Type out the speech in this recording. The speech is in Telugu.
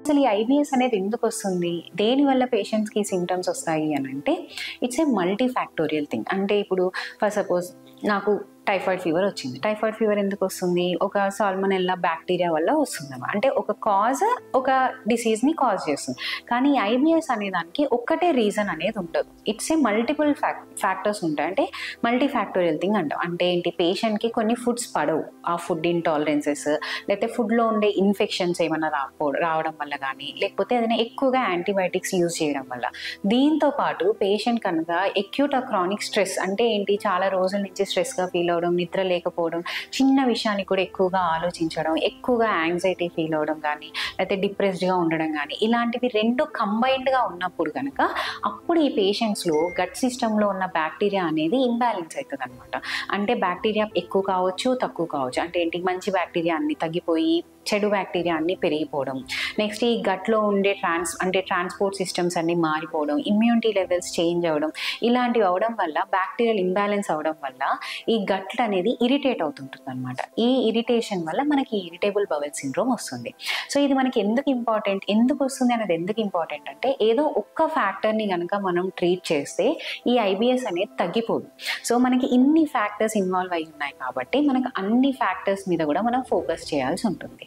అసలు ఈ ఐబిఎస్ అనేది ఎందుకు వస్తుంది, దేనివల్ల పేషెంట్స్కి సింటమ్స్ వస్తాయి అని అంటే it's a multi factorial thing. అంటే ఇప్పుడు ఫర్ సపోజ్ నాకు టైఫాయిడ్ ఫీవర్ వచ్చింది. టైఫాయిడ్ ఫీవర్ ఎందుకు వస్తుంది, ఒక సాల్మోనెల్లా బ్యాక్టీరియా వల్ల వస్తుందన్నమాట. అంటే ఒక కాజ్ ఒక డిసీజ్ని కాజ్ చేస్తుంది. కానీ ఐబిఎస్ అనే దానికి ఒక్కటే రీజన్ అనేది ఉండదు. ఇట్స్ ఏ మల్టిపుల్ ఫ్యాక్టర్స్ ఉంటాయి. అంటే మల్టీ ఫ్యాక్టోరియల్ థింగ్ అంటాం. అంటే ఏంటి, పేషెంట్కి కొన్ని ఫుడ్స్ పడవు, ఆ ఫుడ్ ఇంటాలరెన్సెస్, లేకపోతే ఫుడ్లో ఉండే ఇన్ఫెక్షన్స్ ఏమైనా రావడం వల్ల కానీ, లేకపోతే ఏదైనా ఎక్కువగా యాంటీబయాటిక్స్ యూజ్ చేయడం వల్ల. దీంతో పాటు పేషెంట్ కనుక ఎక్యూట్ క్రానిక్ స్ట్రెస్, అంటే ఏంటి, చాలా రోజుల నుంచి స్ట్రెస్గా ఫీల్ అవడం, నిద్ర లేకపోవడం, చిన్న విషయానికి కూడా ఎక్కువగా ఆలోచించడం, ఎక్కువగా యాంగ్జైటీ ఫీల్ అవడం కానీ, లేకపోతే డిప్రెస్డ్గా ఉండడం కానీ, ఇలాంటివి రెండు కంబైన్డ్గా ఉన్నప్పుడు కనుక అప్పుడు ఈ పేషెంట్స్లో గట్ సిస్టంలో ఉన్న బ్యాక్టీరియా అనేది ఇంబ్యాలెన్స్ అవుతుంది అనమాట. అంటే బ్యాక్టీరియా ఎక్కువ కావచ్చు, తక్కువ కావచ్చు. అంటే ఏంటి, మంచి బ్యాక్టీరియా అన్ని తగ్గిపోయి చెడు బ్యాక్టీరియా అన్నీ పెరిగిపోవడం, నెక్స్ట్ ఈ గట్లో ఉండే ట్రాన్స్పోర్ట్ సిస్టమ్స్ అన్నీ మారిపోవడం, ఇమ్యూనిటీ లెవెల్స్ చేంజ్ అవ్వడం, ఇలాంటివి అవడం వల్ల బ్యాక్టీరియల్ ఇంబ్యాలెన్స్ అవడం వల్ల ఈ గట్ అనేది ఇరిటేట్ అవుతుంటుంది అనమాట. ఈ ఇరిటేషన్ వల్ల మనకి ఇరిటేబుల్ బవెల్ సిండ్రోమ్ వస్తుంది. సో ఇది మనకి ఎందుకు వస్తుంది అనేది ఎందుకు ఇంపార్టెంట్ అంటే, ఏదో ఒక్క ఫ్యాక్టర్ని కనుక మనం ట్రీట్ చేస్తే ఈ ఐబిఎస్ అనేది తగ్గిపోదు. సో మనకి ఇన్ని ఫ్యాక్టర్స్ ఇన్వాల్వ్ అయి ఉన్నాయి కాబట్టి మనకు అన్ని ఫ్యాక్టర్స్ మీద కూడా మనం ఫోకస్ చేయాల్సి ఉంటుంది.